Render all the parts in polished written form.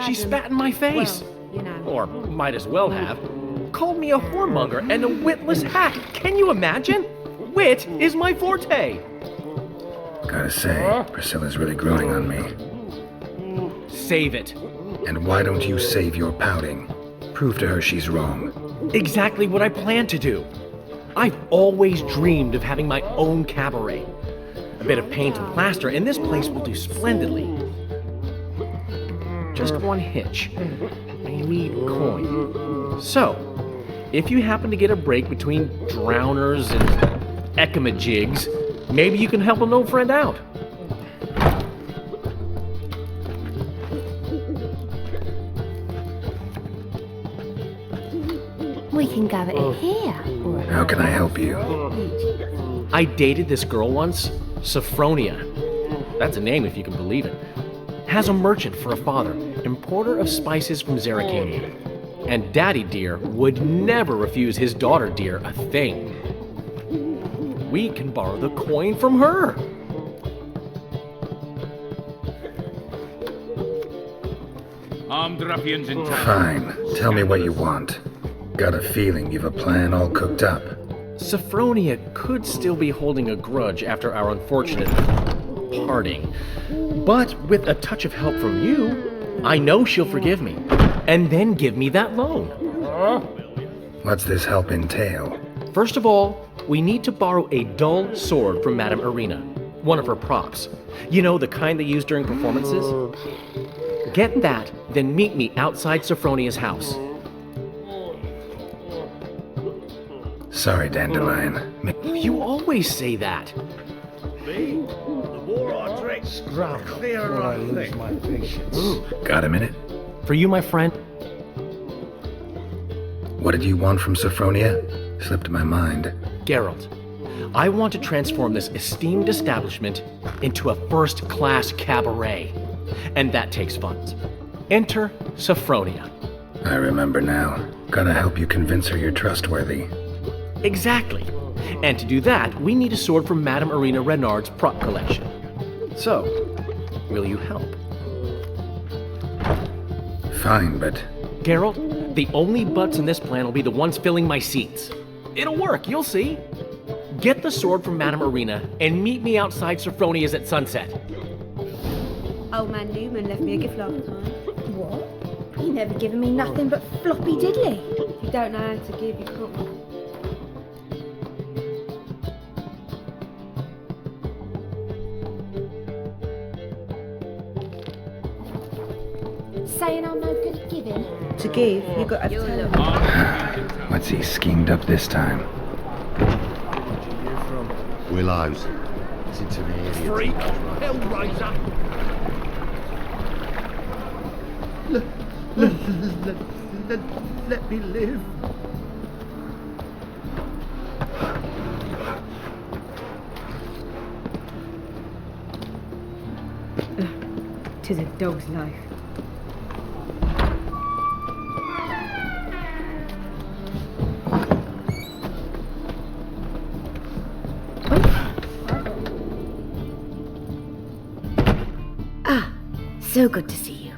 She spat in my face. Well, you know. Or might as well have. Called me a whoremonger and a witless hack. Can you imagine? Wit is my forte. Gotta say, Priscilla's really growing on me. Save it. And why don't you save your pouting? Prove to her she's wrong. Exactly what I plan to do. I've always dreamed of having my own cabaret. A bit of paint and plaster, and this place will do splendidly. Just one hitch. I need coin. So, if you happen to get a break between drowners and ecamajigs, maybe you can help an old friend out. We can gather it here. Or How can I help you? I dated this girl once, Sophronia. That's a name if you can believe it. Has a merchant for a father, importer of spices from Zerrikania. And Daddy Dear would never refuse his daughter Dear a thing. We can borrow the coin from her. Armed ruffians in town. Fine. Tell me what you want. Got a feeling you've a plan all cooked up. Sophronia could still be holding a grudge after our unfortunate parting. But with a touch of help from you, I know she'll forgive me. And then give me that loan. What's this help entail? First of all, we need to borrow a dull sword from Madame Arena, one of her props. You know, the kind they use during performances? Get that, then meet me outside Sophronia's house. Sorry, Dandelion. You always say that. Me? The more I drink, the clearer I lose my patience. Got a minute? For you, my friend, What did you want from Sophronia? Slipped my mind. Geralt, I want to transform this esteemed establishment into a first-class cabaret. And that takes funds. Enter Sophronia. I remember now. Gotta help you convince her you're trustworthy. Exactly. And to do that, we need a sword from Madame Arena Renard's prop collection. So, will you help? Fine, but Geralt, the only butts in this plan will be the ones filling my seats. It'll work, you'll see. Get the sword from Madame Arena and meet me outside Sophronia's at sunset. old man Newman left me a gift last time. What? He never given me nothing but floppy diddly. If you don't know how to give, you can't. Saying I'm no good at giving. To give, you got to tell. what's he schemed up this time? Willows. Listen to me, idiot. Freak! Hellraiser! Let me live. Tis a dog's life. So good to see you.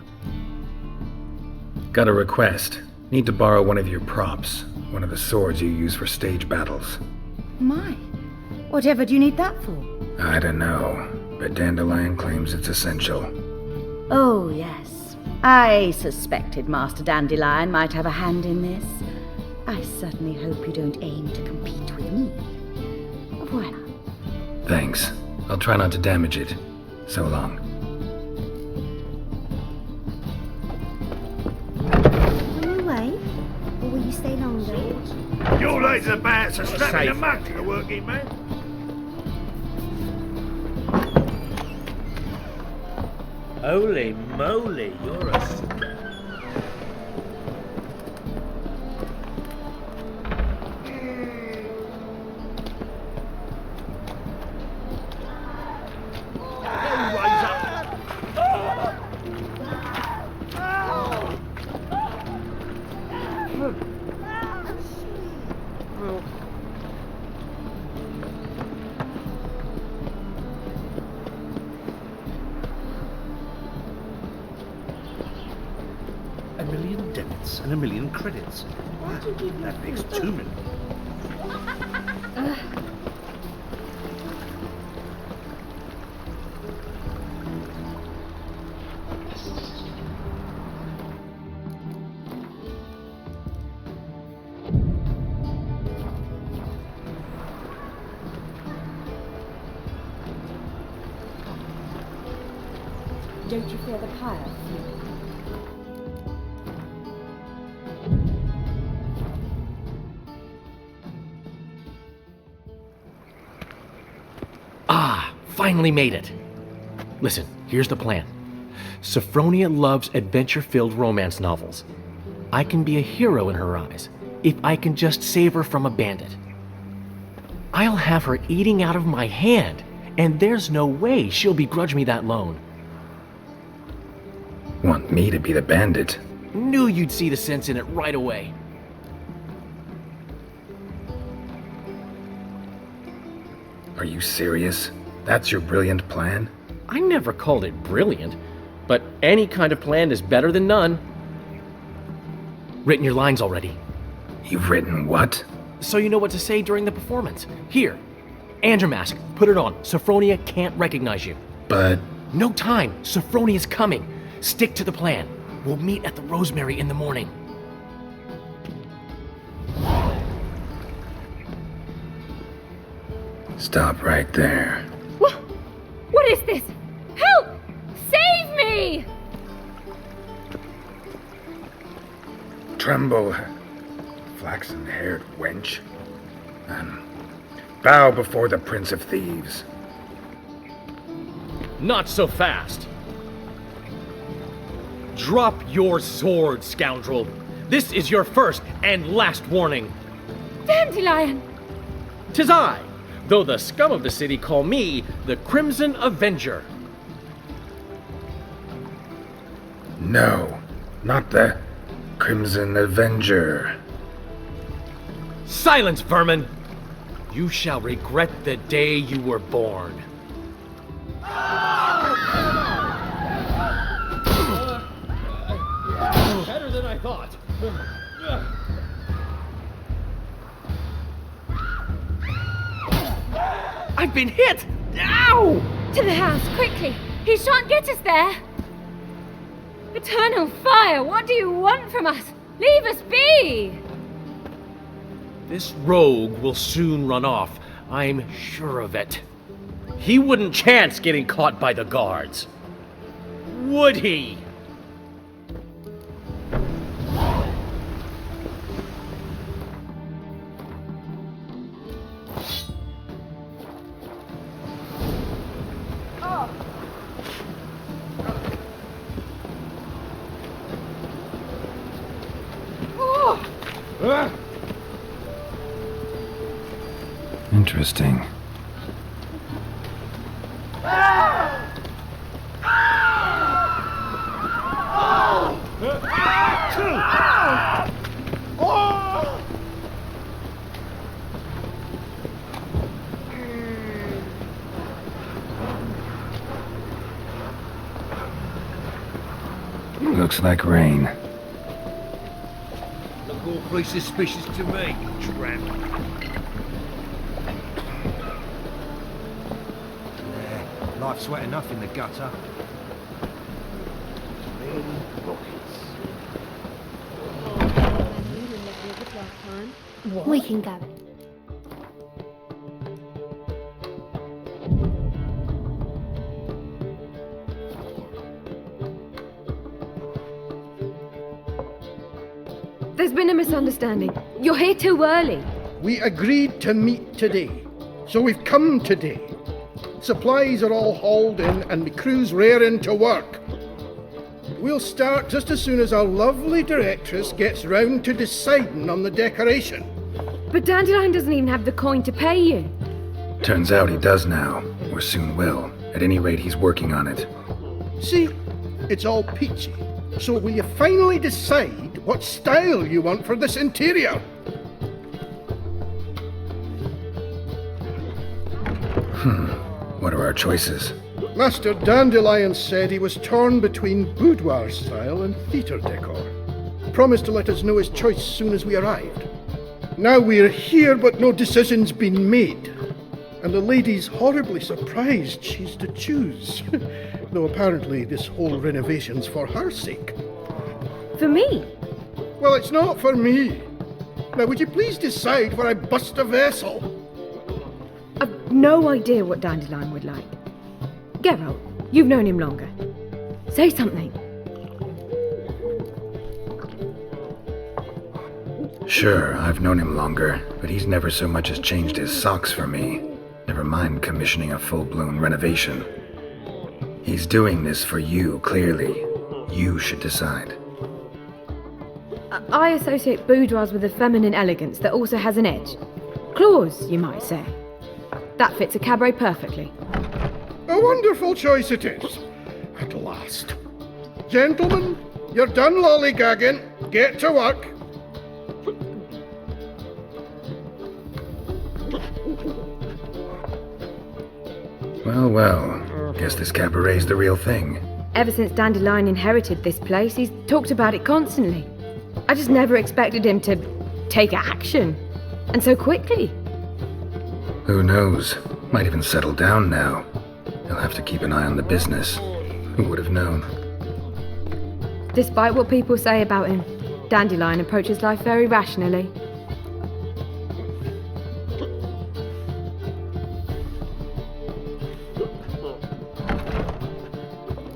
Got a request. Need to borrow one of your props. One of the swords you use for stage battles. My, whatever do you need that for? I don't know, but Dandelion claims it's essential. Oh, yes. I suspected Master Dandelion might have a hand in this. I certainly hope you don't aim to compete with me. Voilà. Thanks. I'll try not to damage it. So long. Will you wait? Or will you stay longer? Your lads are bad, so strap in the mug to the working man. Holy moly, you're a star. 1,000,000 debits and 1,000,000 credits. That makes 2,000,000. Don't you feel the pile? Ah, finally made it. Listen, here's the plan. Sophronia loves adventure-filled romance novels. I can be a hero in her eyes if I can just save her from a bandit. I'll have her eating out of my hand, and there's no way she'll begrudge me that loan. Want me to be the bandit? Knew you'd see the sense in it right away. Are you serious? That's your brilliant plan? I never called it brilliant, but any kind of plan is better than none. Written your lines already, You've written what? so you know what to say during the performance. Here, and your mask. Put it on. Sophronia can't recognize you. But No time. Sophronia's coming. Stick to the plan. We'll meet at the Rosemary in the morning. stop right there. What is this? Help! Save me! Tremble, flaxen-haired wench. Bow before the Prince of Thieves. Not so fast. Drop your sword, scoundrel. This is your first and last warning. Dandelion! 'Tis I, though the scum of the city call me the Crimson Avenger. No, not the Crimson Avenger. Silence, vermin! You shall regret the day you were born. Better than I thought. I've been hit! Ow! To the house, quickly! He shan't get us there! Eternal fire, what do you want from us? Leave us be! This rogue will soon run off. I'm sure of it. He wouldn't chance getting caught by the guards. Would he? Interesting. Looks like rain. Look awfully suspicious to me, tramp. Life's wet enough in the gutter. We can go. There's been a misunderstanding. You're here too early. We agreed to meet today, so we've come today. Supplies are all hauled in and the crew's raring to work. We'll start just as soon as our lovely directress gets round to deciding on the decoration. But Dandelion doesn't even have the coin to pay you. Turns out he does now, or soon will. At any rate, he's working on it. See, it's all peachy. So will you finally decide what style you want for this interior? What are our choices? Master Dandelion said he was torn between boudoir style and theatre decor. promised to let us know his choice as soon as we arrived. Now we're here, but no decision's been made. And the lady's horribly surprised she's to choose. Though apparently this whole renovation's for her sake. For me? Well, it's not for me. Now, would you please decide where I bust a vessel? I've no idea what Dandelion would like. Geralt, you've known him longer. Say something. Sure, I've known him longer, but he's never so much as changed his socks for me. Never mind commissioning a full-blown renovation. He's doing this for you, clearly. You should decide. I associate boudoirs with a feminine elegance that also has an edge. Claws, you might say. That fits a cabaret perfectly. A wonderful choice it is. At last. Gentlemen, you're done lollygagging. Get to work. Well, guess this cabaret's the real thing. Ever since Dandelion inherited this place, he's talked about it constantly. I just never expected him to take action. And so quickly. Who knows? Might even settle down now. He'll have to keep an eye on the business. Who would have known? Despite what people say about him, Dandelion approaches life very rationally.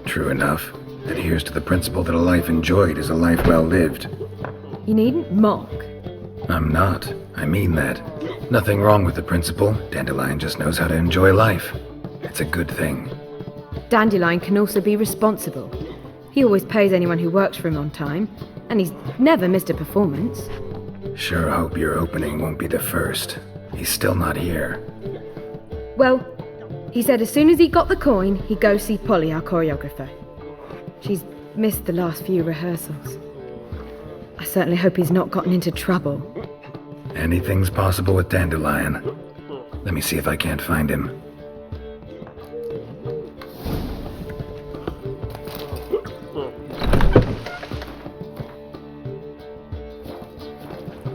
True enough. Adheres to the principle that a life enjoyed is a life well lived. You needn't mock. I'm not. I mean that. Nothing wrong with the principle. Dandelion just knows how to enjoy life. It's a good thing. Dandelion can also be responsible. He always pays anyone who works for him on time, and he's never missed a performance. Sure hope your opening won't be the first. He's still not here. Well, he said as soon as he got the coin, he'd go see Polly, our choreographer. She's missed the last few rehearsals. I certainly hope he's not gotten into trouble. Anything's possible with Dandelion. Let me see if I can't find him.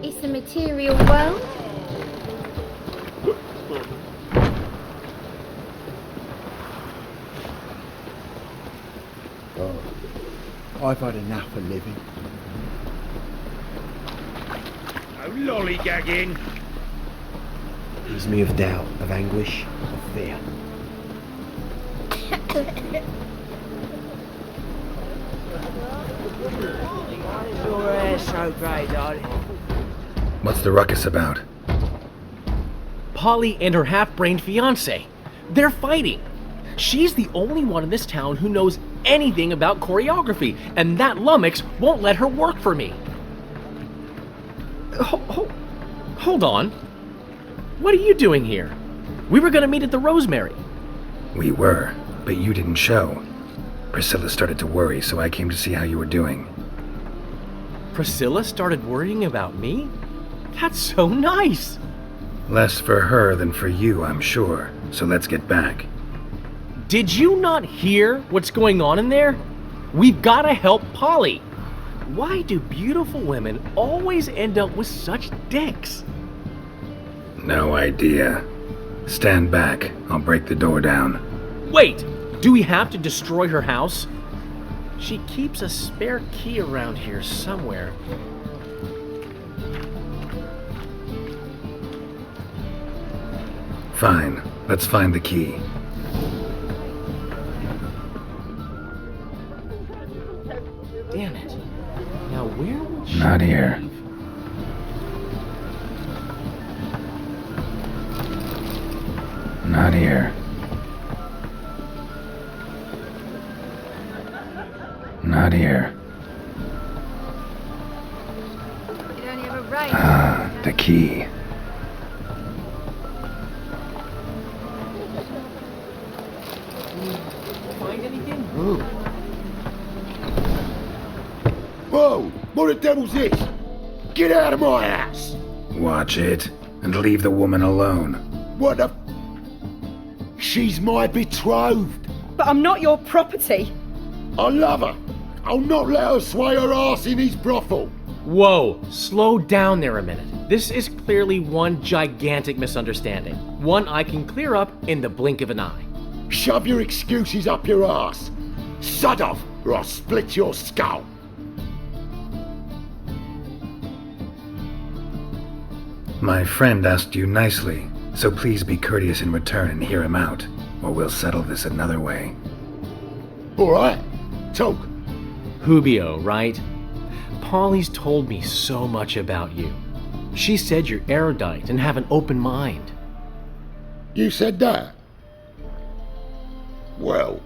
Is the material well? I've had enough of living. No lollygagging. Leaves me of doubt, of anguish, of fear. Your hair's so grey, darling. What's the ruckus about? Polly and her half-brained fiancé. They're fighting. She's the only one in this town who knows anything about choreography, and that lummox won't let her work for me. Hold on. What are you doing here? We were going to meet at the Rosemary. We were, but you didn't show. Priscilla started to worry, so I came to see how you were doing. Priscilla started worrying about me? That's so nice. Less for her than for you, I'm sure. So let's get back. Did you not hear what's going on in there? We've got to help Polly. Why do beautiful women always end up with such dicks? No idea. Stand back. I'll break the door down. Wait! Do we have to destroy her house? She keeps a spare key around here somewhere. Fine. Let's find the key. Damn it. Now where would she Not here. leave? Not here. Not here. You'd only have a rain. Ah, the key. Find anything? Whoa! What the devil's this? Get out of my house! Watch it, and leave the woman alone. What the... She's my betrothed. But I'm not your property. I love her. I'll not let her sway her ass in his brothel. Whoa, slow down there a minute. This is clearly one gigantic misunderstanding. One I can clear up in the blink of an eye. Shove your excuses up your ass. Sod off, or I'll split your skull. My friend asked you nicely, so please be courteous in return and hear him out, or we'll settle this another way. All right, talk. Hubio, right? Polly's told me so much about you. She said you're erudite and have an open mind. You said that? Well,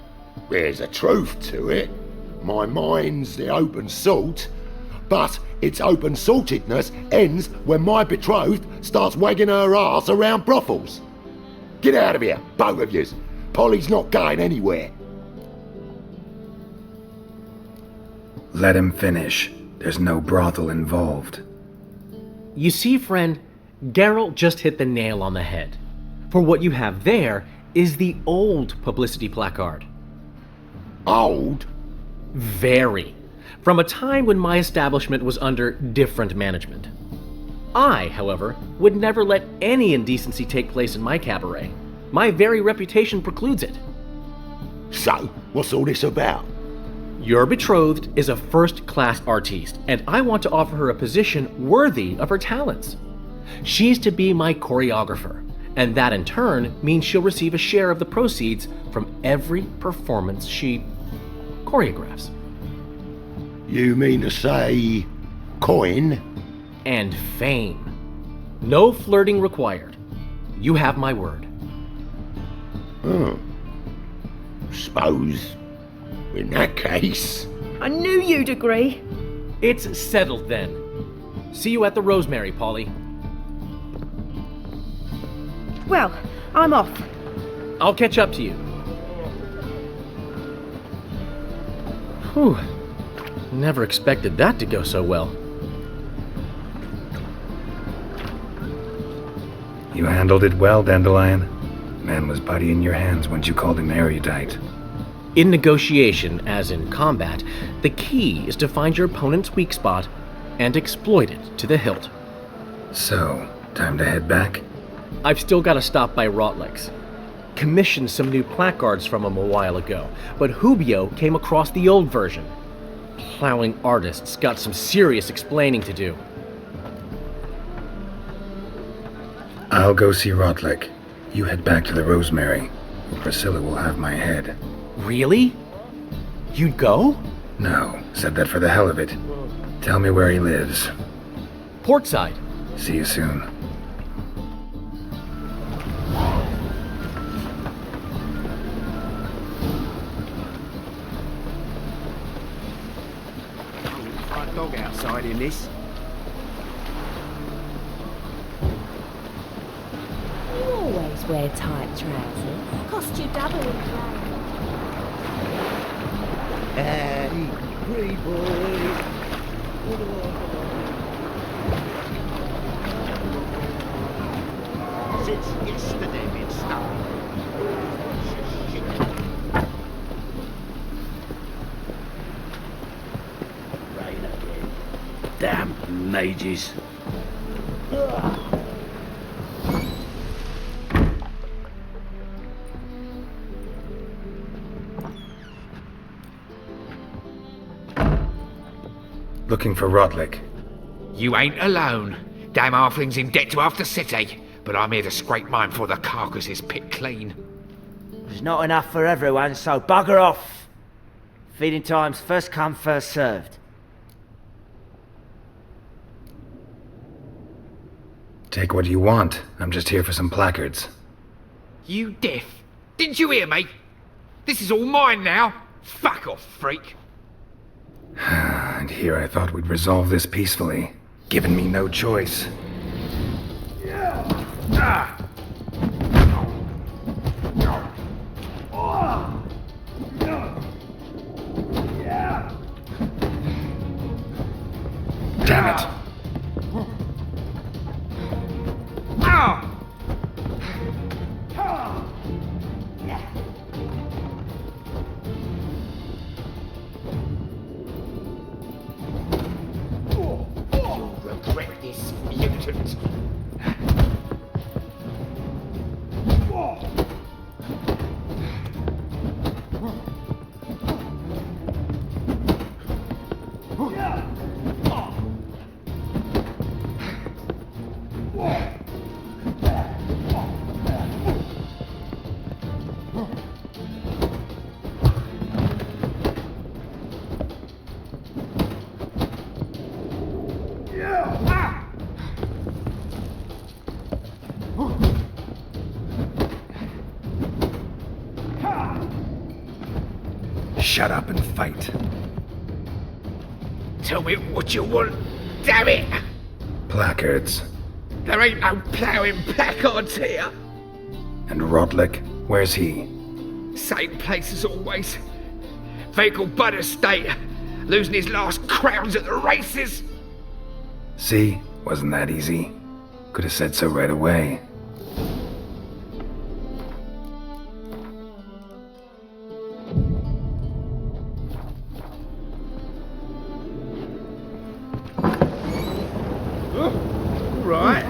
there's a truth to it. My mind's the open salt, but its open saltedness ends when my betrothed starts wagging her ass around brothels. Get out of here, both of yous. Polly's not going anywhere. Let him finish. There's no brothel involved. You see, friend, Geralt just hit the nail on the head. For what you have there is the old publicity placard. Old? Very. From a time when my establishment was under different management. I, however, would never let any indecency take place in my cabaret. My very reputation precludes it. So, what's all this about? Your betrothed is a first-class artiste, and I want to offer her a position worthy of her talents. She's to be my choreographer, and that in turn means she'll receive a share of the proceeds from every performance she choreographs. You mean to say coin? And fame. No flirting required. You have my word. Suppose, in that case... I knew you'd agree. It's settled then. See you at the Rosemary, Polly. Well, I'm off. I'll catch up to you. Whew. Never expected that to go so well. You handled it well, Dandelion. Man was putty in your hands once you called him erudite. In negotiation, as in combat, the key is to find your opponent's weak spot and exploit it to the hilt. So, time to head back? I've still got to stop by Rotlick's. Commissioned some new placards from him a while ago, but Hubio came across the old version. Plowing artists got some serious explaining to do. I'll go see Rotlick. You head back to the Rosemary. Priscilla will have my head. Really? You'd go? No, said that for the hell of it. Tell me where he lives. Portside. See you soon. Front dog outside in this. You always wear tight trousers. Cost you double in play. Hey, pretty boy. Since yesterday been stuck. Rain again. Damn mages. Looking for Rotlick. You ain't alone. Damn halfling's in debt to half the city, but I'm here to scrape mine before the carcass is picked clean. There's not enough for everyone, so bugger off. Feeding time's first come, first served. Take what you want. I'm just here for some placards. You deaf? Didn't you hear me? This is all mine now. Fuck off, freak. And here I thought we'd resolve this peacefully, given me no choice. Damn it. important. Shut up and fight. Tell me what you want, damn it! Placards. There ain't no ploughing placards here. And Rodlick, where's he? Same place as always. Vehicle bud estate. Losing his last crowns at the races. See? Wasn't that easy? Could have said so right away. Right.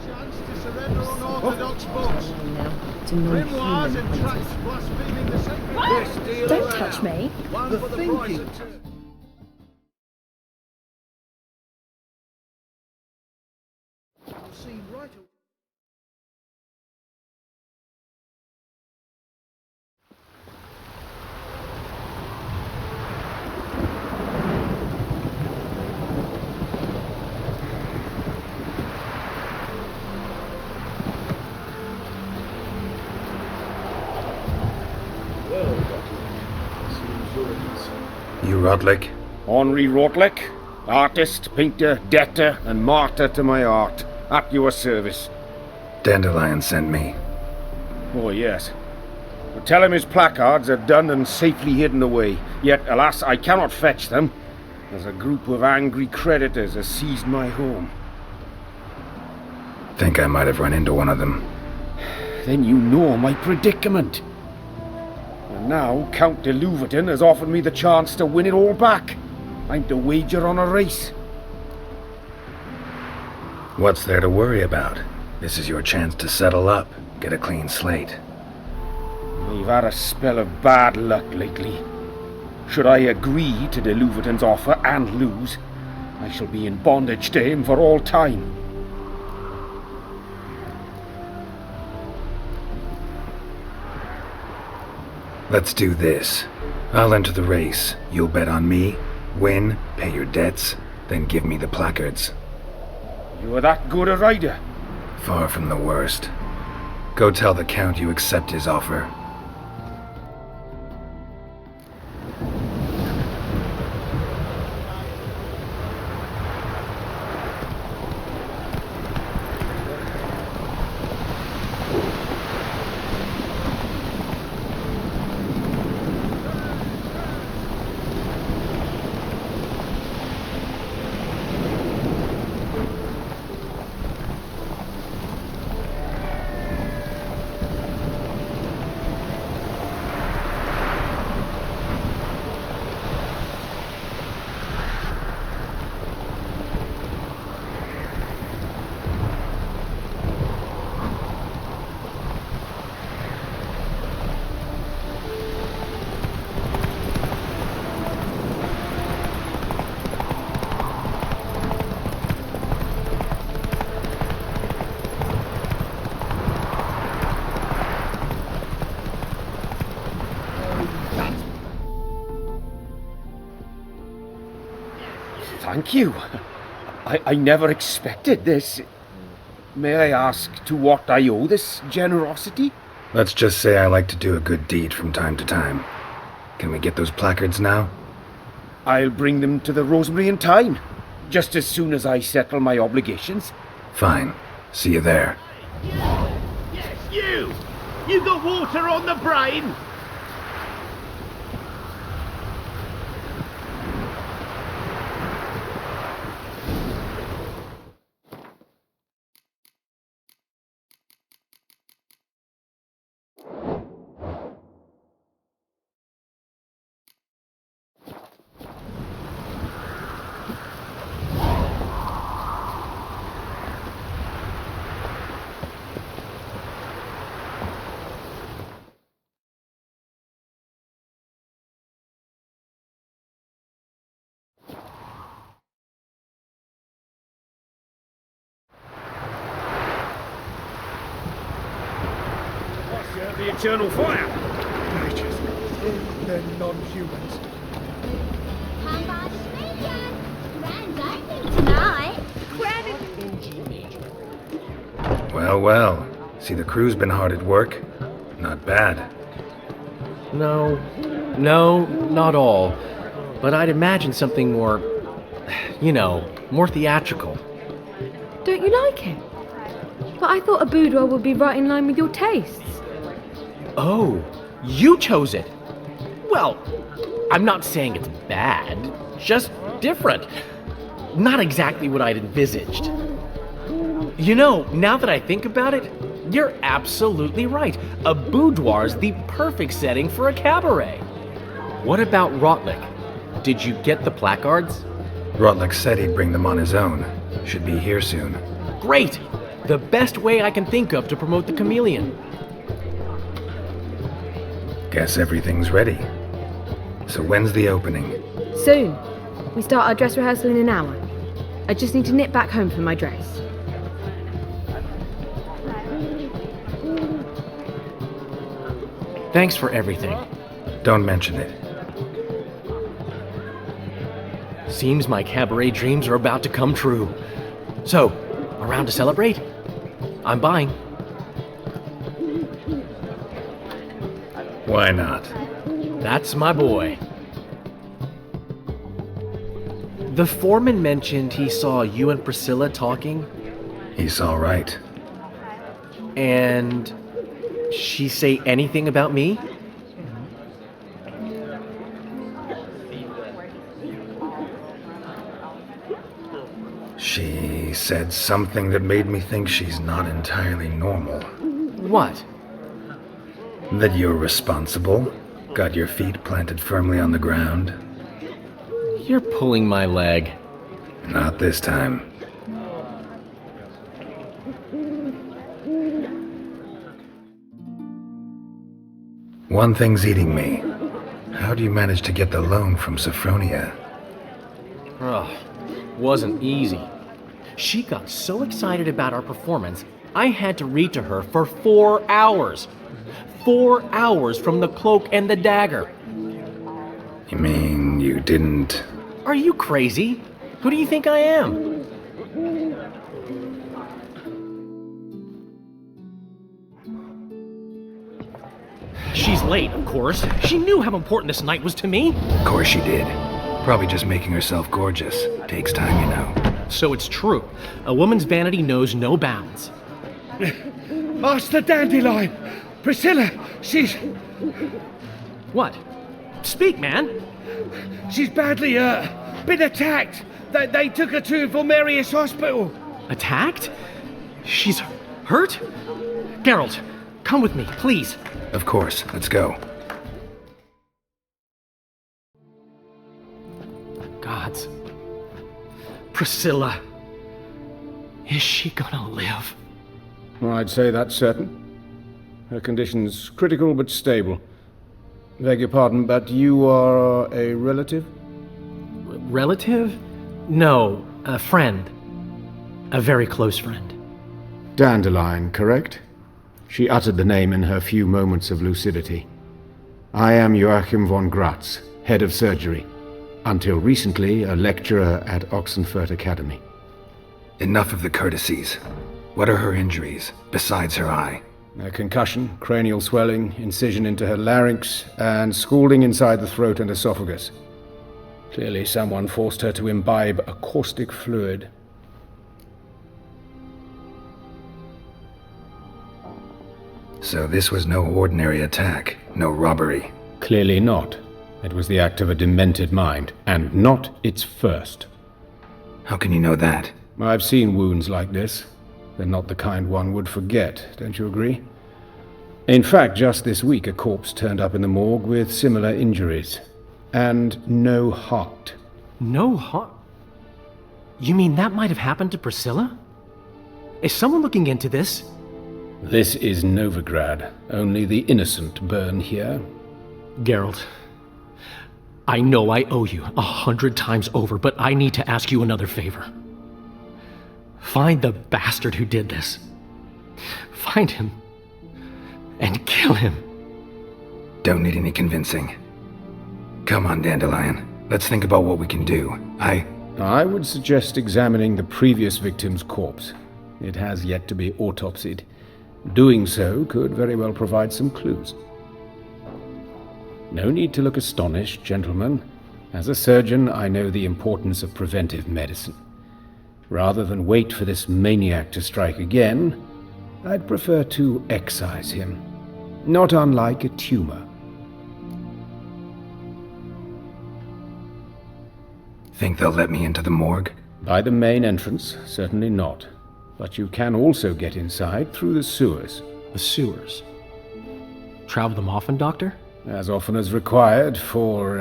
Chance to surrender unorthodox books. Grimoires and tracts blaspheming the sacred text. Don't touch me. One The for the thinking. price of two. See right away. You Rodlick? Henri Rodlick, artist, painter, debtor, and martyr to my art, at your service. Dandelion sent me. Oh, yes. But tell him his placards are done and safely hidden away, yet, alas, I cannot fetch them, as a group of angry creditors has seized my home. Think I might have run into one of them. Then you know my predicament. And now Count de Louverton has offered me the chance to win it all back. I'm to wager on a race. What's there to worry about? This is your chance to settle up, get a clean slate. I've had a spell of bad luck lately. Should I agree to de Louverton's offer and lose, I shall be in bondage to him for all time. Let's do this. I'll enter the race. You'll bet on me, win, pay your debts, then give me the placards. You are that good a rider? Far from the worst. Go tell the Count you accept his offer. Thank you. I never expected this. May I ask to what I owe this generosity? Let's just say I like to do a good deed from time to time. Can we get those placards now? I'll bring them to the Rosemary in time, just as soon as I settle my obligations. Fine. See you there. Yes, you! You got water on the brain! the eternal fire. Righteous. They're non-humans. Come by the station. Grand's opening tonight. Well, well. See, the crew's been hard at work. Not bad. No, not all. But I'd imagine something more, more theatrical. Don't you like it? But I thought a boudoir would be right in line with your tastes. Oh, you chose it. Well, I'm not saying it's bad, just different. Not exactly what I'd envisaged. Now that I think about it, you're absolutely right. A boudoir's the perfect setting for a cabaret. What about Rotlick? Did you get the placards? Rotlick said he'd bring them on his own. Should be here soon. Great! The best way I can think of to promote the chameleon. Guess everything's ready. So when's the opening? Soon. We start our dress rehearsal in an hour. I just need to nip back home for my dress. Thanks for everything. Don't mention it. Seems my cabaret dreams are about to come true. So, around to celebrate? I'm buying. Why not? That's my boy. The foreman mentioned he saw you and Priscilla talking. He's all right. And she say anything about me? She said something that made me think she's not entirely normal. What? That you're responsible, got your feet planted firmly on the ground. You're pulling my leg. Not this time. One thing's eating me. How do you manage to get the loan from Sophronia? Ugh, wasn't easy. She got so excited about our performance, I had to read to her for 4 hours. 4 hours from the Cloak and the Dagger. You mean you didn't... Are you crazy? Who do you think I am? She's late, of course. She knew how important this night was to me. Of course she did. Probably just making herself gorgeous. Takes time, you know. So it's true. A woman's vanity knows no bounds. Master Dandelion! Priscilla, she's... What? Speak, man. She's badly been attacked. They took her to Vulmerius Hospital. Attacked? She's hurt? Geralt, come with me, please. Of course. Let's go. Gods. Priscilla. Is she gonna live? Well, I'd say that's certain. Her condition's critical but stable. Beg your pardon, but you are a relative? Relative? No, a friend. A very close friend. Dandelion, correct? She uttered the name in her few moments of lucidity. I am Joachim von Gratz, head of surgery. Until recently, a lecturer at Oxenfurt Academy. Enough of the courtesies. What are her injuries, besides her eye? A concussion, cranial swelling, incision into her larynx, and scalding inside the throat and esophagus. Clearly someone forced her to imbibe a caustic fluid. So this was no ordinary attack, no robbery. Clearly not. It was the act of a demented mind, and not its first. How can you know that? I've seen wounds like this. They're not the kind one would forget, don't you agree? In fact, just this week a corpse turned up in the morgue with similar injuries. And no heart. No heart? You mean that might have happened to Priscilla? Is someone looking into this? This is Novigrad. Only the innocent burn here. Geralt, I know I owe you 100 times over, but I need to ask you another favor. Find the bastard who did this. Find him. and kill him. Don't need any convincing. Come on, Dandelion. Let's think about what we can do. I would suggest examining the previous victim's corpse. It has yet to be autopsied. Doing so could very well provide some clues. No need to look astonished, gentlemen. As a surgeon, I know the importance of preventive medicine. Rather than wait for this maniac to strike again, I'd prefer to excise him. Not unlike a tumor. Think they'll let me into the morgue? By the main entrance, certainly not. But you can also get inside through the sewers. The sewers? Travel them often, Doctor? As often as required for,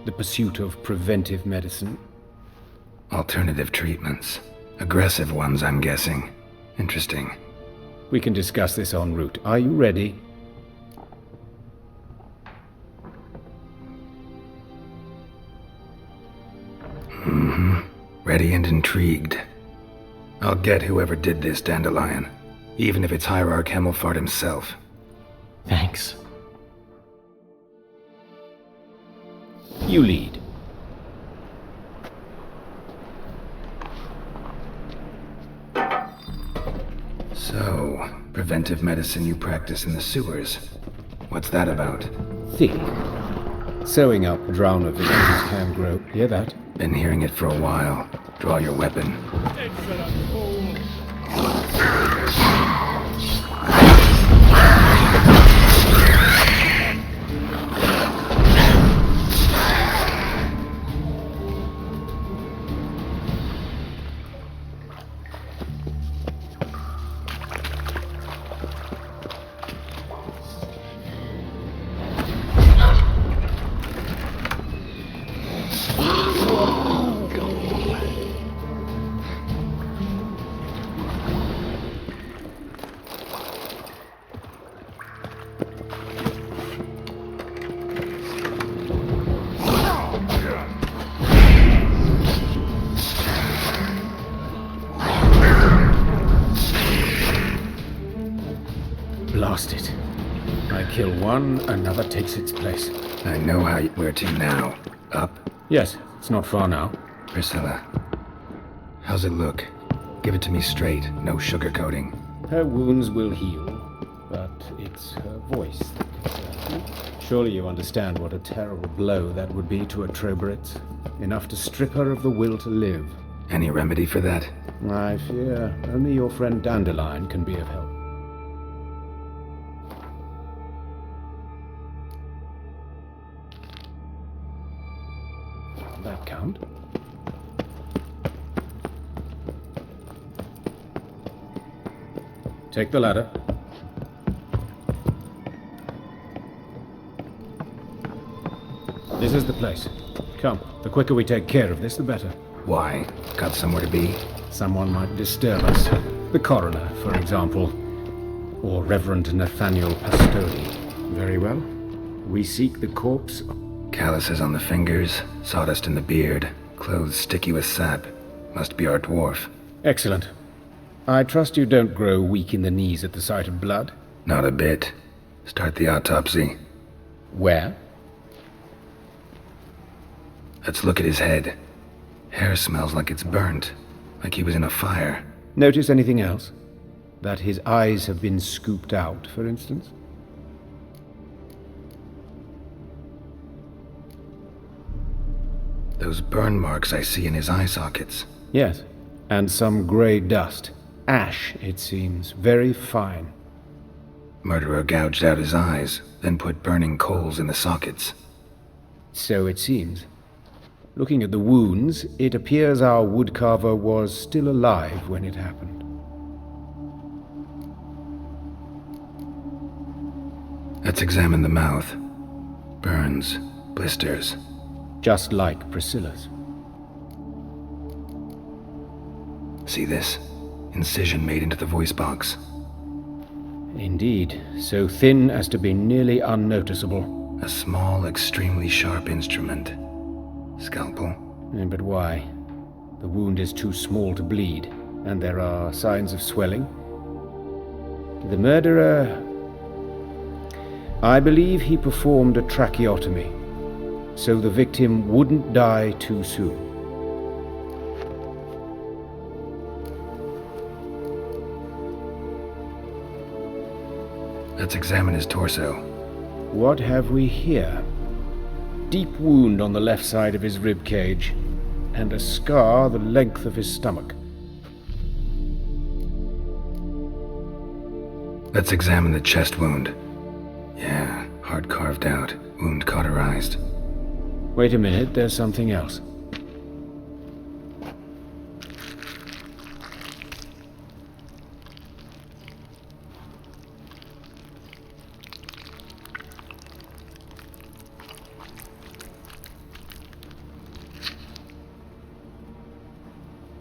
the pursuit of preventive medicine. Alternative treatments. Aggressive ones, I'm guessing. Interesting. We can discuss this en route. Are you ready? Ready and intrigued. I'll get whoever did this, Dandelion. Even if it's Hierarch Hemmelfart himself. Thanks. You lead. So, preventive medicine you practice in the sewers. What's that about? Think. Sewing up drowner victims can grow. Hear that? Been hearing it for a while. Draw your weapon. Blast it. I kill one, another takes its place. I know where to now. Up? Yes, it's not far now. Priscilla. How's it look? Give it to me straight, no sugarcoating. Her wounds will heal, but it's her voice that concerns me. Surely you understand what a terrible blow that would be to a Trobritz. Enough to strip her of the will to live. Any remedy for that? I fear only your friend Dandelion can be of help. That count? Take the ladder. This is the place. Come, the quicker we take care of this, the better. Why? Got somewhere to be? Someone might disturb us. The coroner, for example. Or Reverend Nathaniel Pastodi. Very well. We seek the corpse. Calluses on the fingers, sawdust in the beard, clothes sticky with sap. Must be our dwarf. Excellent. I trust you don't grow weak in the knees at the sight of blood? Not a bit. Start the autopsy. Where? Let's look at his head. Hair smells like it's burnt, like he was in a fire. Notice anything else? That his eyes have been scooped out, for instance? Those burn marks I see in his eye sockets. Yes, and some grey dust. Ash, it seems. Very fine. Murderer gouged out his eyes, then put burning coals in the sockets. So it seems. Looking at the wounds, it appears our woodcarver was still alive when it happened. Let's examine the mouth. Burns, blisters. Just like Priscilla's. See this? Incision made into the voice box. Indeed, so thin as to be nearly unnoticeable. A small, extremely sharp instrument. Scalpel. But why? The wound is too small to bleed, and there are signs of swelling. The murderer I believe he performed a tracheotomy, so the victim wouldn't die too soon. Let's examine his torso. What have we here? Deep wound on the left side of his rib cage, and a scar the length of his stomach. Let's examine the chest wound. Yeah, heart carved out, wound cauterized. Wait a minute, there's something else.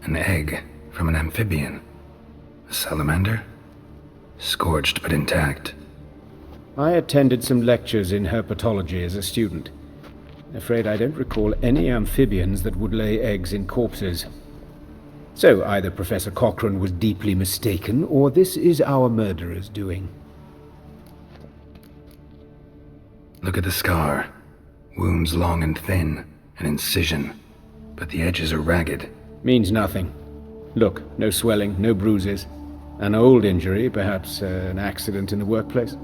An egg from an amphibian. A salamander? Scorched but intact. I attended some lectures in herpetology as a student. Afraid I don't recall any amphibians that would lay eggs in corpses. So either Professor Cochrane was deeply mistaken, or this is our murderer's doing. Look at the scar. Wounds long and thin, an incision. But the edges are ragged. Means nothing. Look, no swelling, no bruises. An old injury, perhaps an accident in the workplace.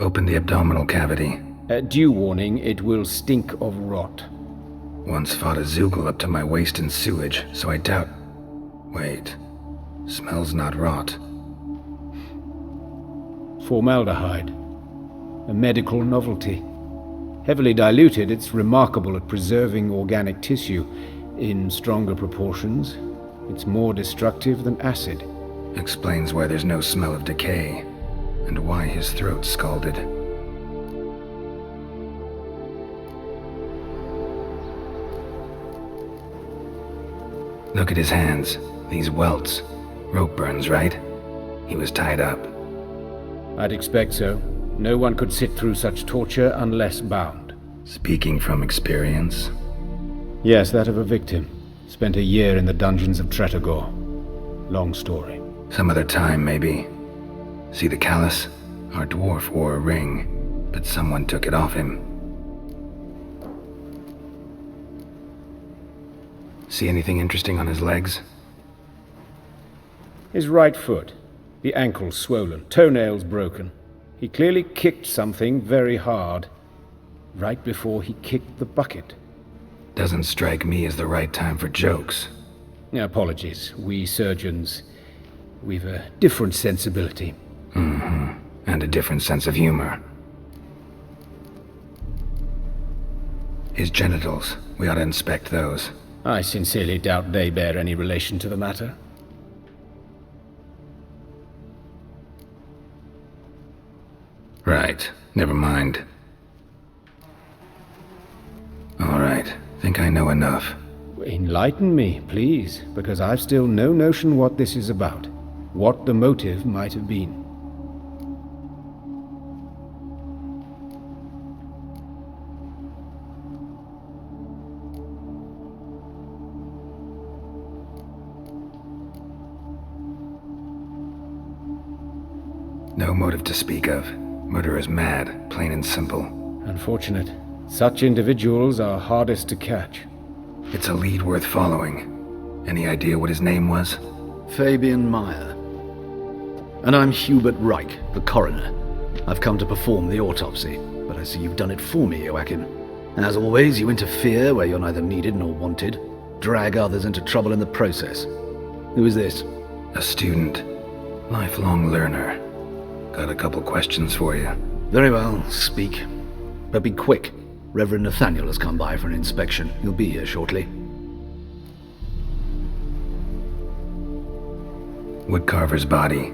Open the abdominal cavity. Due warning, it will stink of rot. Once fought a Zoogle up to my waist in sewage, so I doubt... Wait. Smells not rot. Formaldehyde. A medical novelty. Heavily diluted, it's remarkable at preserving organic tissue. In stronger proportions, it's more destructive than acid. Explains why there's no smell of decay, and why his throat's scalded. Look at his hands. These welts. Rope burns, right? He was tied up. I'd expect so. No one could sit through such torture unless bound. Speaking from experience? Yes, that of a victim. Spent a year in the dungeons of Tretogor. Long story. Some other time, maybe. See the callus? Our dwarf wore a ring, but someone took it off him. See anything interesting on his legs? His right foot. The ankle swollen, toenails broken. He clearly kicked something very hard. Right before he kicked the bucket. Doesn't strike me as the right time for jokes. Apologies. We surgeons, we've a different sensibility. Mm-hmm. And a different sense of humor. His genitals. We ought to inspect those. I sincerely doubt they bear any relation to the matter. Right. Never mind. All right. Think I know enough. Enlighten me, please, because I've still no notion what this is about. What the motive might have been. No motive to speak of. Murderer's mad, plain and simple. Unfortunate. Such individuals are hardest to catch. It's a lead worth following. Any idea what his name was? Fabian Meyer. And I'm Hubert Reich, the coroner. I've come to perform the autopsy, but I see you've done it for me, Joachim. As always, you interfere where you're neither needed nor wanted. Drag others into trouble in the process. Who is this? A student. Lifelong learner. Got a couple questions for you. Very well, speak. But be quick. Reverend Nathaniel has come by for an inspection. He'll be here shortly. Woodcarver's body.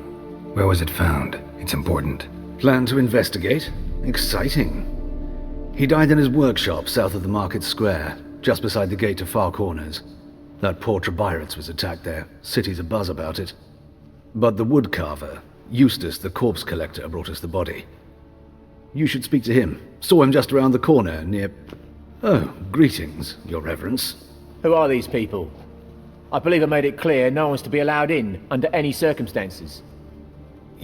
Where was it found? It's important. Plan to investigate? Exciting. He died in his workshop south of the market square, just beside the gate to Far Corners. That poor Trebirates was attacked there. City's abuzz about it. But the woodcarver, Eustace the corpse collector, brought us the body. You should speak to him. Saw him just around the corner near... Oh, greetings, your reverence. Who are these people? I believe I made it clear no one's to be allowed in under any circumstances.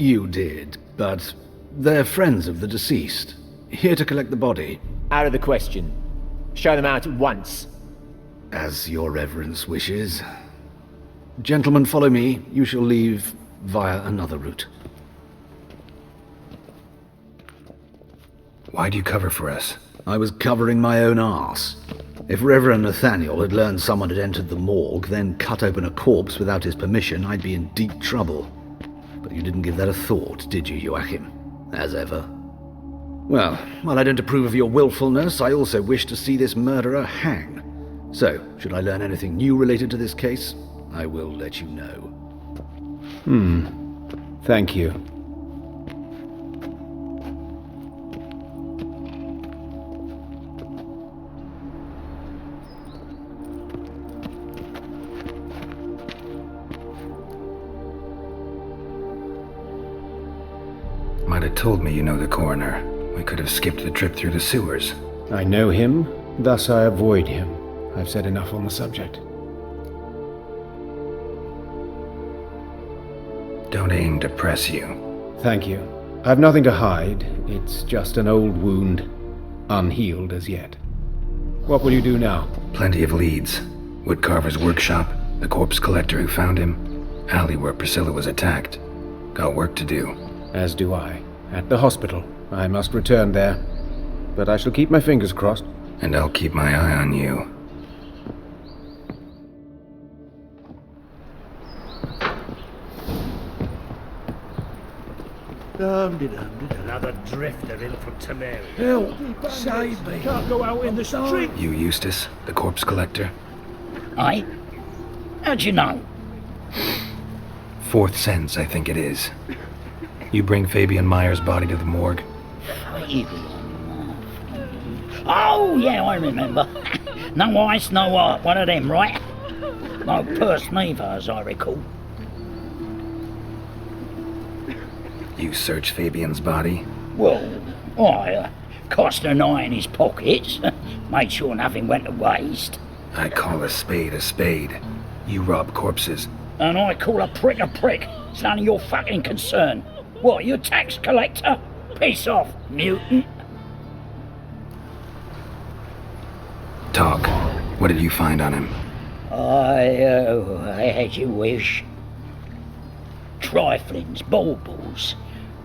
You did, but they're friends of the deceased. Here to collect the body. Out of the question. Show them out at once. As your reverence wishes. Gentlemen, follow me. You shall leave via another route. Why'd you cover for us? I was covering my own arse. If Reverend Nathaniel had learned someone had entered the morgue, then cut open a corpse without his permission, I'd be in deep trouble. But you didn't give that a thought, did you, Joachim? As ever. Well, while I don't approve of your willfulness, I also wish to see this murderer hang. So, should I learn anything new related to this case, I will let you know. Thank you. Might have told me you know the coroner. We could have skipped the trip through the sewers. I know him, thus I avoid him. I've said enough on the subject. Don't aim to press you. Thank you. I've nothing to hide. It's just an old wound, unhealed as yet. What will you do now? Plenty of leads. Woodcarver's workshop, the corpse collector who found him, alley where Priscilla was attacked. Got work to do. As do I. At the hospital. I must return there. But I shall keep my fingers crossed. And I'll keep my eye on you. Another drifter in from Temeria. Help! Save me! Can't go out in the street! You Eustace, the corpse collector? Aye? How'd you know? Fourth sense, I think it is. You bring Fabian Meyer's body to the morgue? Oh, yeah, I remember. No ice, no art, one of them, right? No purse neither, as I recall. You search Fabian's body? Well, I cast an eye in his pockets, made sure nothing went to waste. I call a spade a spade. You rob corpses. And I call a prick a prick. It's none of your fucking concern. What, you tax collector? Piss off, mutant. Talk. What did you find on him? As you wish. Triflings, baubles,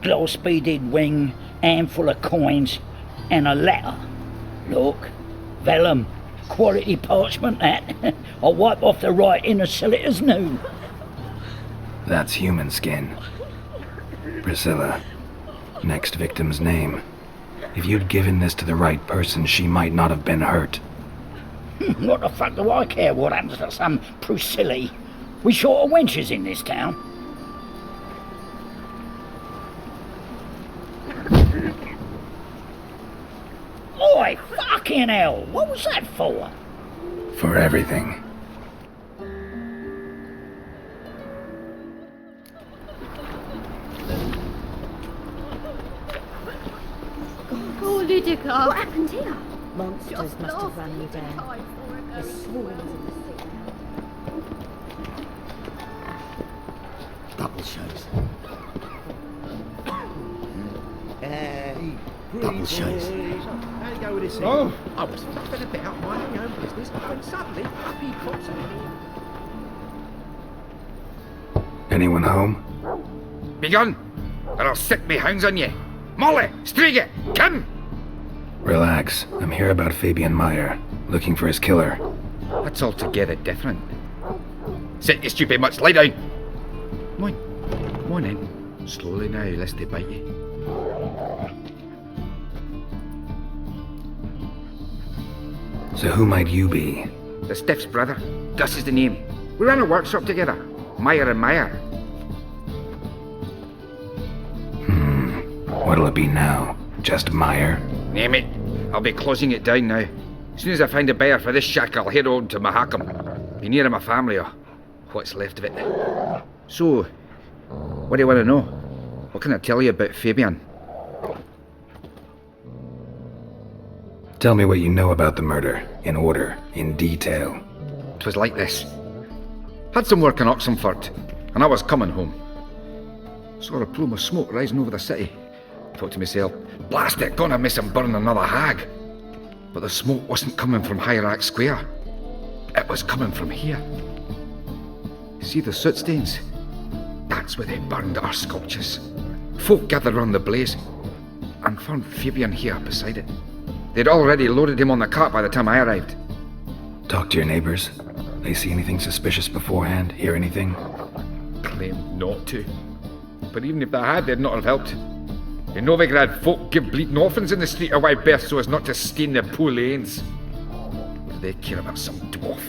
glass-beaded ring, handful of coins, and a letter. Look, vellum, quality parchment that. I'll wipe off the writing and sell it as new. That's human skin. Priscilla. Next victim's name. If you'd given this to the right person, she might not have been hurt. What the fuck do I care what happens to some Priscilla? We short of wenches in this town. Oi, fucking hell! What was that for? For everything. Oh, Lydica! What happened here? Monsters must have run me down. The swarms in the sea. Double shows. Double shows. How you go with this? Oh. I was fucking about minding my own business when suddenly up he pops out. Anyone home? Be gone, or I'll set me hounds on you. Molly, Striga, come! Relax. I'm here about Fabian Meyer, looking for his killer. That's altogether different. Sit, you stupid much, lie down. Come on in. Slowly now, lest they bite you. So who might you be? The Stiff's brother. Gus is the name. We ran a workshop together. Meyer and Meyer. What'll it be now? Just Meyer? Name it. I'll be closing it down now. As soon as I find a buyer for this shack, I'll head on to Mahakam. Be near my family, or what's left of it. So, what do you want to know? What can I tell you about Fabian? Tell me what you know about the murder, in order, in detail. 'Twas like this. Had some work in Oxenford, and I was coming home. Saw a plume of smoke rising over the city. Thought to myself, blast it, gonna miss him burn another hag. But the smoke wasn't coming from Hierarch Square. It was coming from here. See the soot stains? That's where they burned our sculptures. Folk gathered round the blaze and found Fabian here beside it. They'd already loaded him on the cart by the time I arrived. Talk to your neighbors. They see anything suspicious beforehand? Hear anything? Claimed not to. But even if they had, they'd not have helped. In Novigrad, folk give bleeding orphans in the street a wide berth so as not to stain their poor lanes. What do they care about some dwarf?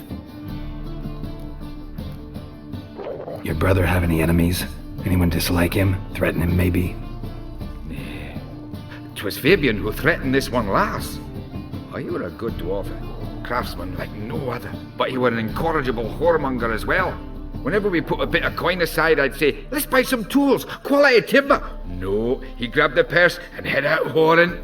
Your brother have any enemies? Anyone dislike him? Threaten him, maybe? Nay. 'Twas Fabian who threatened this one last. Oh, he were a good dwarf. Craftsman like no other. But he were an incorrigible whoremonger as well. Whenever we put a bit of coin aside, I'd say, let's buy some tools, quality timber. No, he grabbed the purse and head out whoring.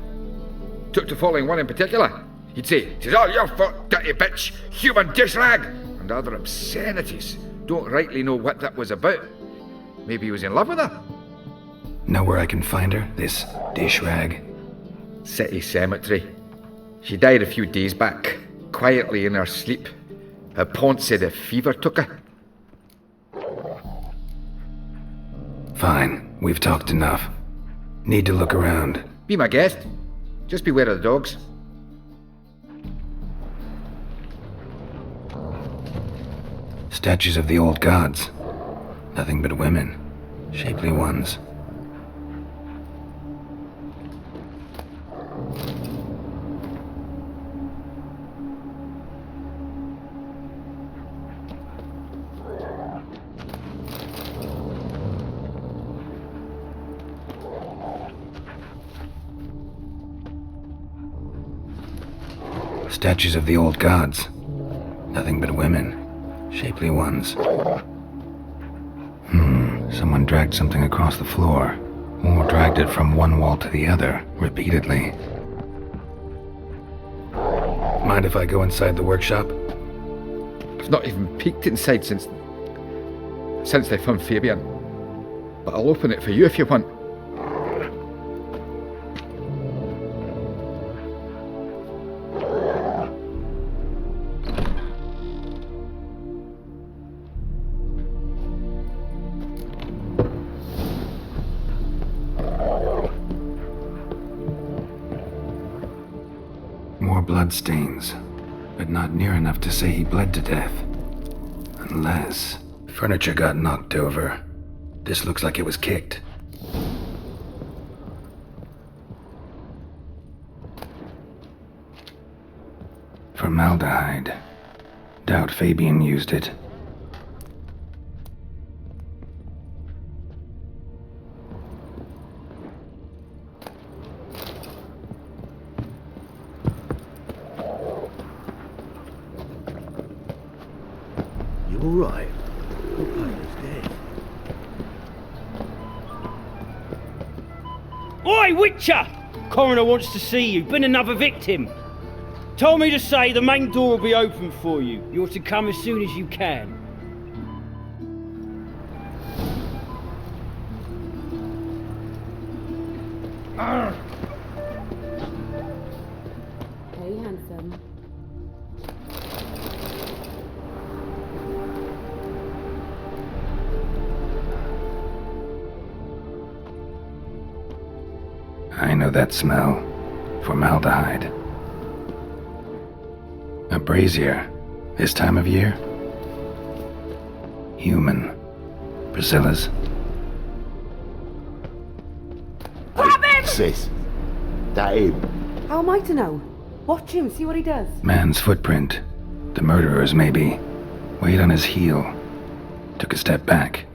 Took to following one in particular. He'd say, "'Tis all your fault, dirty bitch, human dish rag," and other obscenities. Don't rightly know what that was about. Maybe he was in love with her? Know where I can find her, this dish rag? City cemetery. She died a few days back, quietly in her sleep. Her pont said a fever took her. Fine, we've talked enough. Need to look around. Be my guest. Just beware of the dogs. Statues of the old gods. Nothing but women. Shapely ones. Statues of the old gods. Nothing but women. Shapely ones. Someone dragged something across the floor. Or dragged it from one wall to the other, repeatedly. Mind if I go inside the workshop? I've not even peeked inside since they found Fabian. But I'll open it for you if you want. Bloodstains, but not near enough to say he bled to death. Unless furniture got knocked over. This looks like it was kicked. Formaldehyde. Doubt Fabian used it. All right. Papa's dead. Oi, Witcher! Coroner wants to see you. Been another victim. Told me to say the main door will be open for you. You're to come as soon as you can. Hey, handsome. I know that smell. Formaldehyde. A brazier. This time of year? Human. Priscilla's. Grab him! Sis, that him? How am I to know? Watch him, see what he does. Man's footprint. The murderer's, maybe. Weighed on his heel. Took a step back.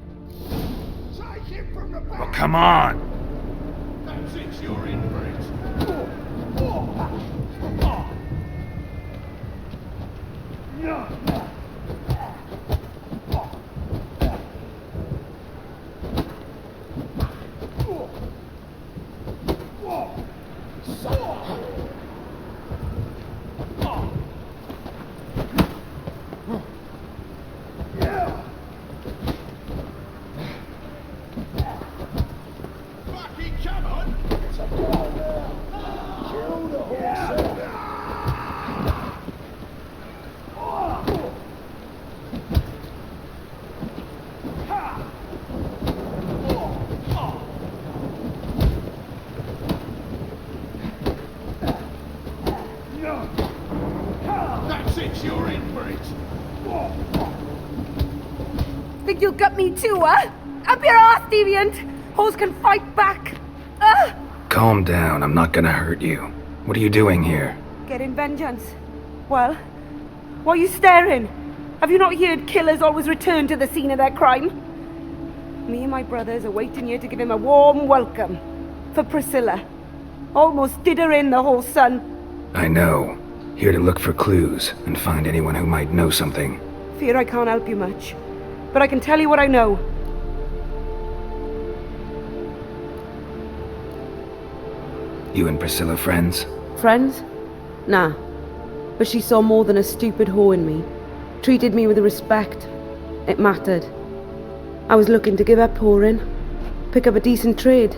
Oh, come on! That's it, you're in for it. Think you'll gut me too, huh? Up your arse, deviant! Hoes can fight back! Calm down, I'm not gonna hurt you. What are you doing here? Getting vengeance. Well, why are you staring? Have you not heard killers always return to the scene of their crime? Me and my brothers are waiting here to give him a warm welcome. For Priscilla. Almost did her in, the whole son. I know. Here to look for clues and find anyone who might know something. Fear I can't help you much. But I can tell you what I know. You and Priscilla friends? Friends? Nah. But she saw more than a stupid whore in me. Treated me with respect. It mattered. I was looking to give up whoring. Pick up a decent trade.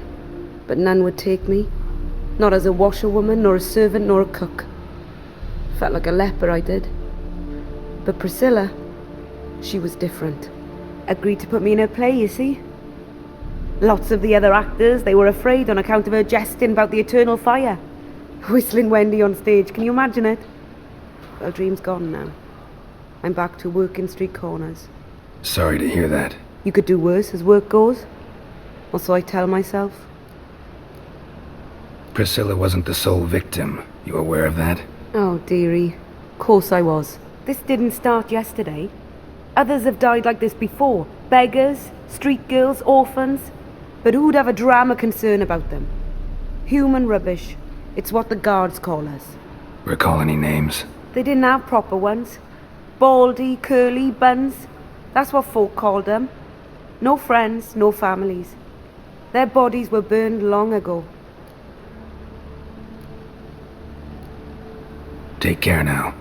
But none would take me. Not as a washerwoman, nor a servant, nor a cook. Felt like a leper, I did. But Priscilla, she was different. Agreed to put me in her play, you see. Lots of the other actors, they were afraid on account of her jesting about the eternal fire. Whistling Wendy on stage, can you imagine it? Well, dream's gone now. I'm back to working street corners. Sorry to hear that. You could do worse as work goes. Or so I tell myself. Priscilla wasn't the sole victim. You aware of that? Oh, dearie. Course I was. This didn't start yesterday. Others have died like this before. Beggars, street girls, orphans. But who'd have a drama concern about them? Human rubbish. It's what the guards call us. Recall any names? They didn't have proper ones. Baldy, curly, buns. That's what folk called them. No friends, no families. Their bodies were burned long ago. Take care now.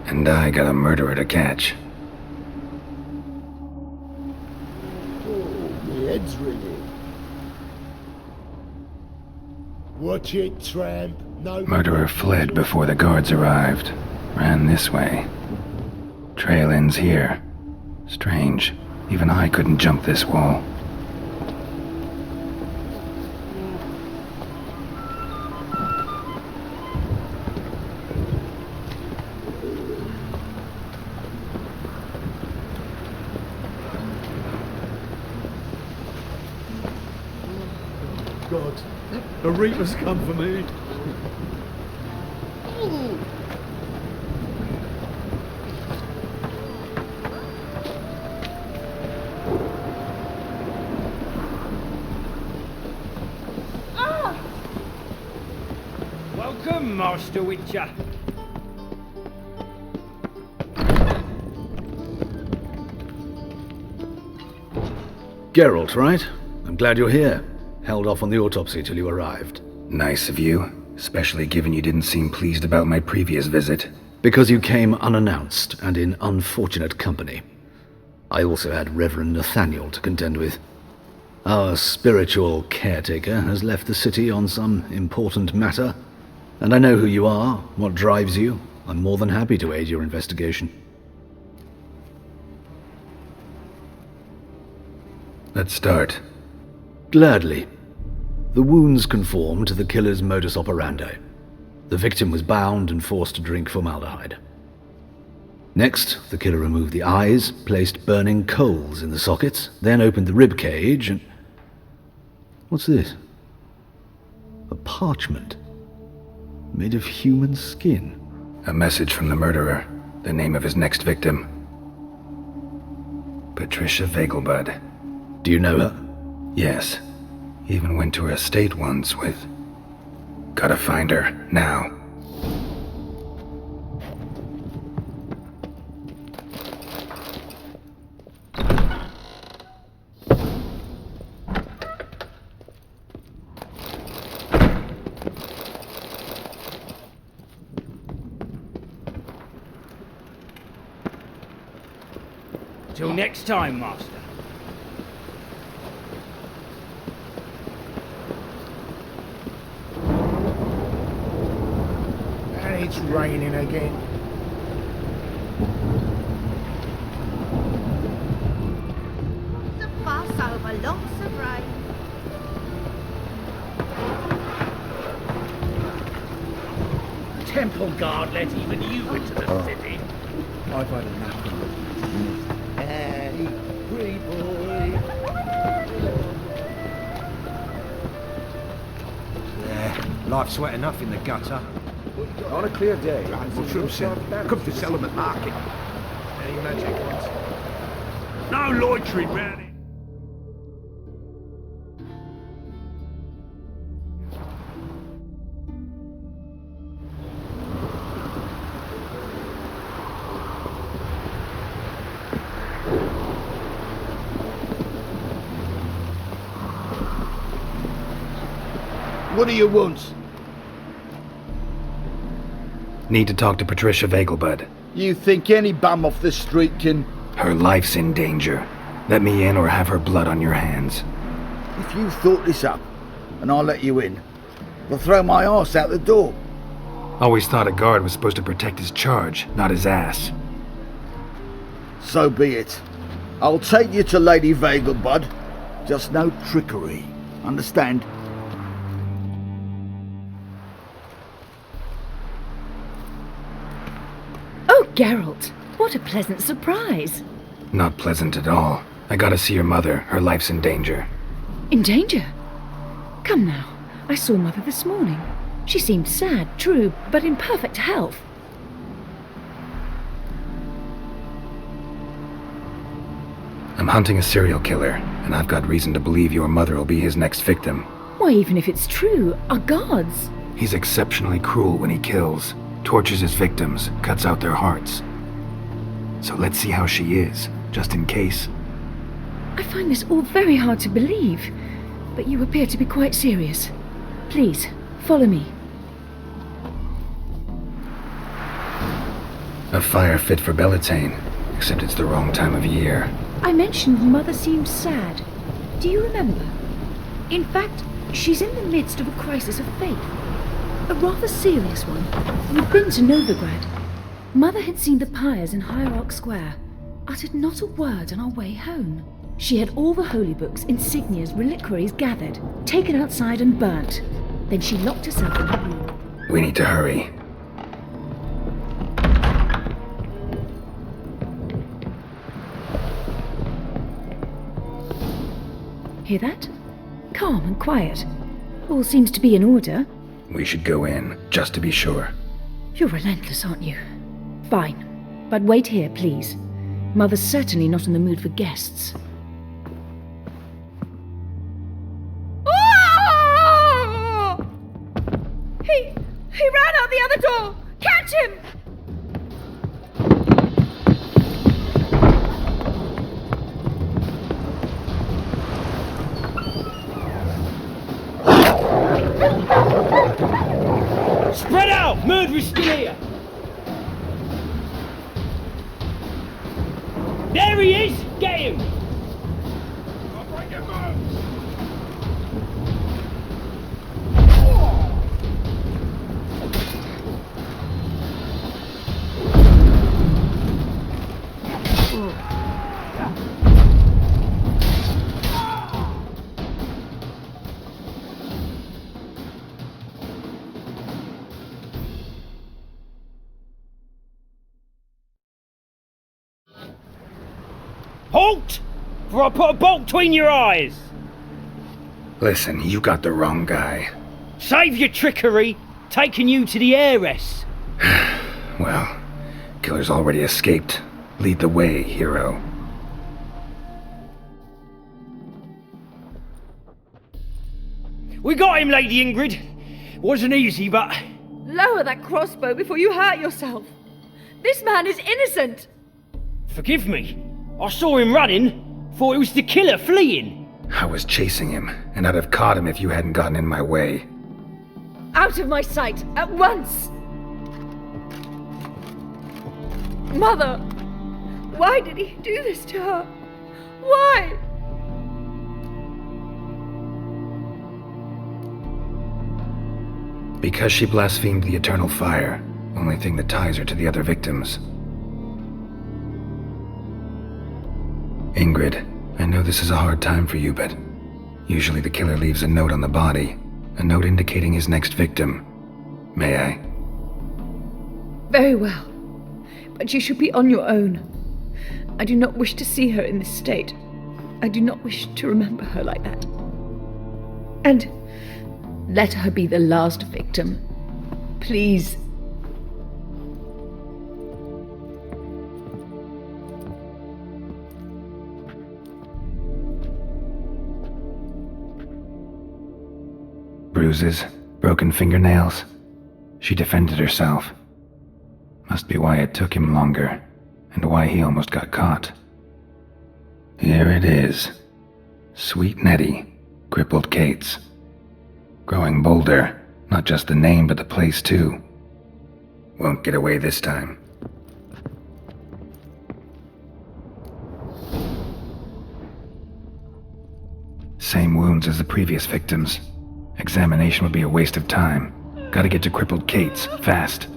And I got a murderer to catch. My head's ringing. Watch it, tramp. No. Murderer fled before the guards arrived. Ran this way. Trail ends here. Strange. Even I couldn't jump this wall. God, the Reaper's come for me. Welcome, Master Witcher. Geralt, right? I'm glad you're here. Held off on the autopsy till you arrived. Nice of you, especially given you didn't seem pleased about my previous visit. Because you came unannounced and in unfortunate company. I also had Reverend Nathaniel to contend with. Our spiritual caretaker has left the city on some important matter, and I know who you are, what drives you. I'm more than happy to aid your investigation. Let's start. Gladly. The wounds conform to the killer's modus operandi. The victim was bound and forced to drink formaldehyde. Next, the killer removed the eyes, placed burning coals in the sockets, then opened the rib cage and... What's this? A parchment. Made of human skin. A message from the murderer. The name of his next victim. Patricia Vegelbud. Do you know her? Yes. Even went to her estate once with... Gotta find her, now. Till next time, Master. It's raining again. The fuss over lots of rain. Temple guard let even you into the city. I've had enough. Life's wet enough in the gutter. On a clear day, Mushrooms come to sell them at market. Any magic ones? No loitering round it. What do you want? Need to talk to Patricia Vegelbud. You think any bum off the street can... Her life's in danger. Let me in or have her blood on your hands. If you thought this up, and I'll let you in, I'll throw my arse out the door. Always thought a guard was supposed to protect his charge, not his ass. So be it. I'll take you to Lady Vegelbud. Just no trickery. Understand? Oh, Geralt, what a pleasant surprise. Not pleasant at all. I gotta see your mother. Her life's in danger. In danger? Come now, I saw Mother this morning. She seemed sad, true, but in perfect health. I'm hunting a serial killer, and I've got reason to believe your mother will be his next victim. Why, even if it's true, our gods. He's exceptionally cruel when he kills, tortures his victims, cuts out their hearts. So let's see how she is, just in case. I find this all very hard to believe, but you appear to be quite serious. Please, follow me. A fire fit for Bellatane, except it's the wrong time of year. I mentioned Mother seemed sad. Do you remember? In fact, she's in the midst of a crisis of faith. A rather serious one. We'd been to Novigrad. Mother had seen the pyres in Hierarch Square, uttered not a word on our way home. She had all the holy books, insignias, reliquaries gathered, taken outside and burnt. Then she locked herself in her room. We need to hurry. Hear that? Calm and quiet. All seems to be in order. We should go in, just to be sure. You're relentless, aren't you? Fine. But wait here, please. Mother's certainly not in the mood for guests. Oh! He ran out the other door! Catch him! Spread out! Murderer's still here! There he is! Get him! Halt! For I put a bolt between your eyes! Listen, you got the wrong guy. Save your trickery, taking you to the heiress. Well, killer's already escaped. Lead the way, hero. We got him, Lady Ingrid. Wasn't easy, but... Lower that crossbow before you hurt yourself. This man is innocent. Forgive me. I saw him running. Thought it was the killer fleeing. I was chasing him, and I'd have caught him if you hadn't gotten in my way. Out of my sight, at once! Mother! Why did he do this to her? Why? Because she blasphemed the eternal fire. Only thing that ties her to the other victims. Ingrid, I know this is a hard time for you, but usually the killer leaves a note on the body. A note indicating his next victim. May I? Very well. But you should be on your own. I do not wish to see her in this state. I do not wish to remember her like that. And let her be the last victim. Please. Bruises, broken fingernails. She defended herself. Must be why it took him longer, and why he almost got caught. Here it is. Sweet Nettie, crippled Kate's. Growing bolder, not just the name but the place too. Won't get away this time. Same wounds as the previous victims. Examination would be a waste of time. Gotta get to crippled Kate's, fast.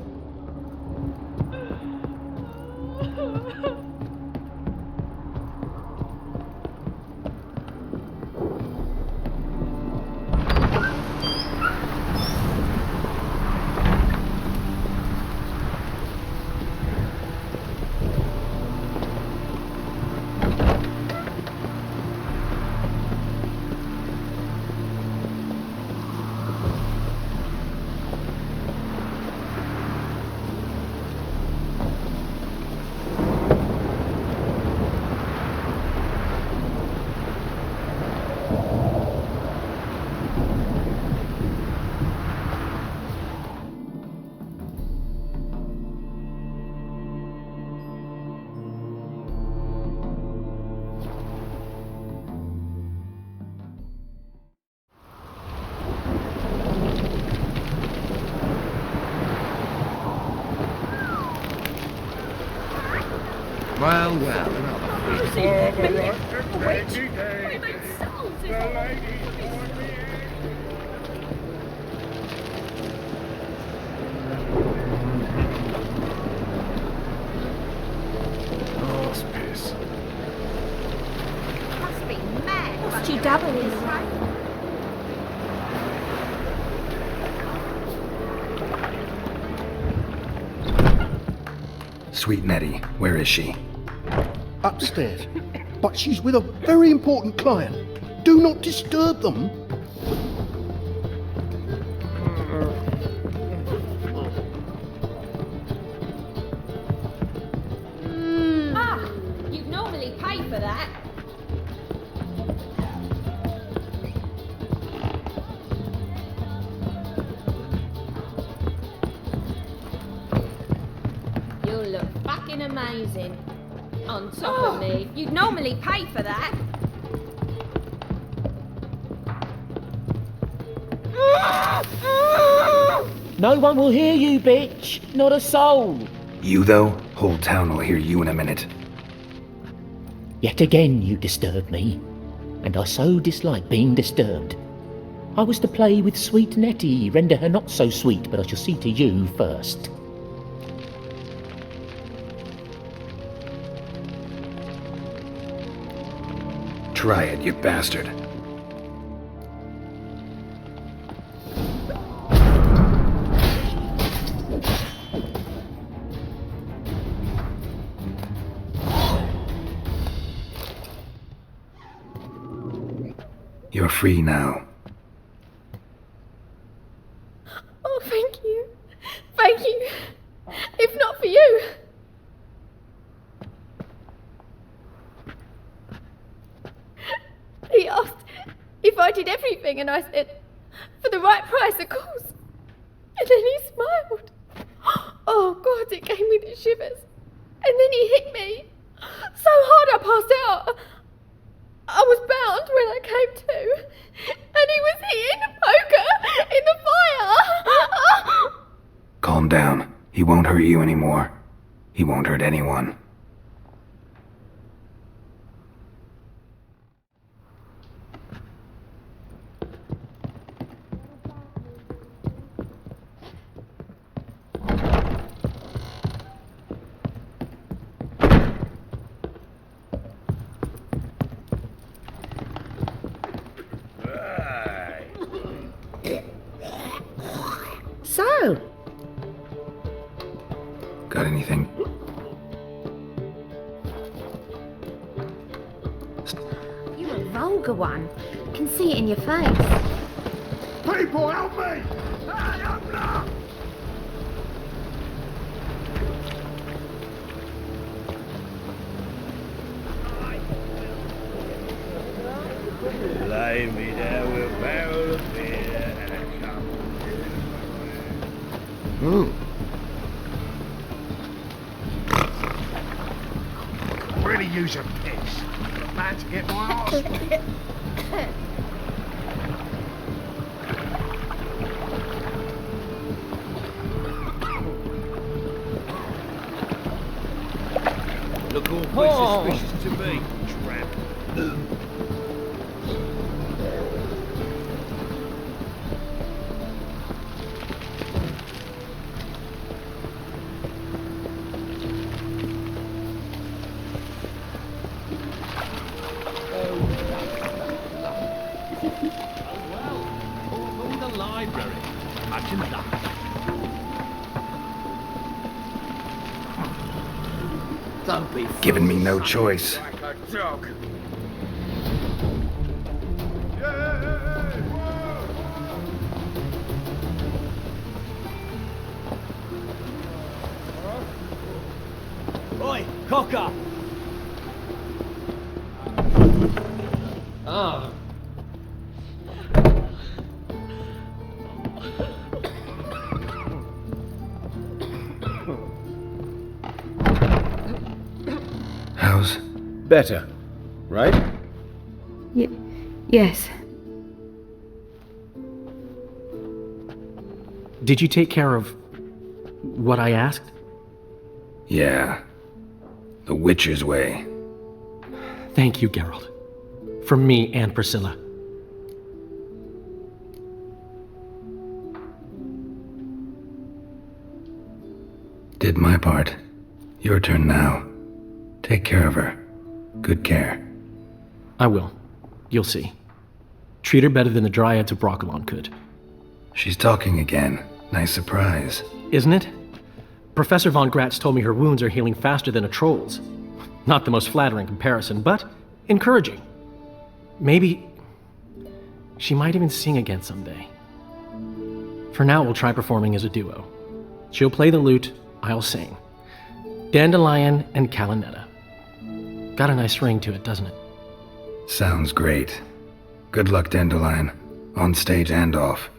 Well, another Oh, it's piss. Must be mad. What's two doubles? Sweet Nettie, where is she? Upstairs. But she's with a very important client. Do not disturb them. You'd normally pay for that. You look fucking amazing. On top of me. You'd normally pay for that. No one will hear you, bitch. Not a soul. You though? Whole town will hear you in a minute. Yet again you disturb me, and I so dislike being disturbed. I was to play with sweet Nettie, render her not so sweet, but I shall see to you first. Try it, you bastard. You're free now. Oh, thank you. Thank you. If not for you. He asked if I did everything, and I said, for the right price, of course. And then he smiled. Oh, God, it gave me the shivers. And then he hit me so hard I passed out. I was bound when I came to, and he was hitting the poker in the fire. Calm down. He won't hurt you anymore. He won't hurt anyone. So, Got anything? You're a vulgar one. Can see it in your face. People, help me! Hey, open up! Lay me down with a barrel of beer and a cup. Really use a piss. Man to get my arse. Look awfully suspicious to me, tramp. The library. Imagine that. Don't be Giving me no choice. like a dog. Oi, cocker! Ah. How's... Better, right? Yes. Did you take care of what I asked? Yeah. The Witcher's way. Thank you, Geralt. From me and Priscilla. Did my part. Your turn now. Take care of her. Good care. I will. You'll see. Treat her better than the Dryads of Broccolon could. She's talking again. Nice surprise. Isn't it? Professor von Gratz told me her wounds are healing faster than a troll's. Not the most flattering comparison, but encouraging. Maybe she might even sing again someday. For now, we'll try performing as a duo. She'll play the lute, I'll sing. Dandelion and Calinetta. Got a nice ring to it, doesn't it? Sounds great. Good luck, Dandelion. On stage and off.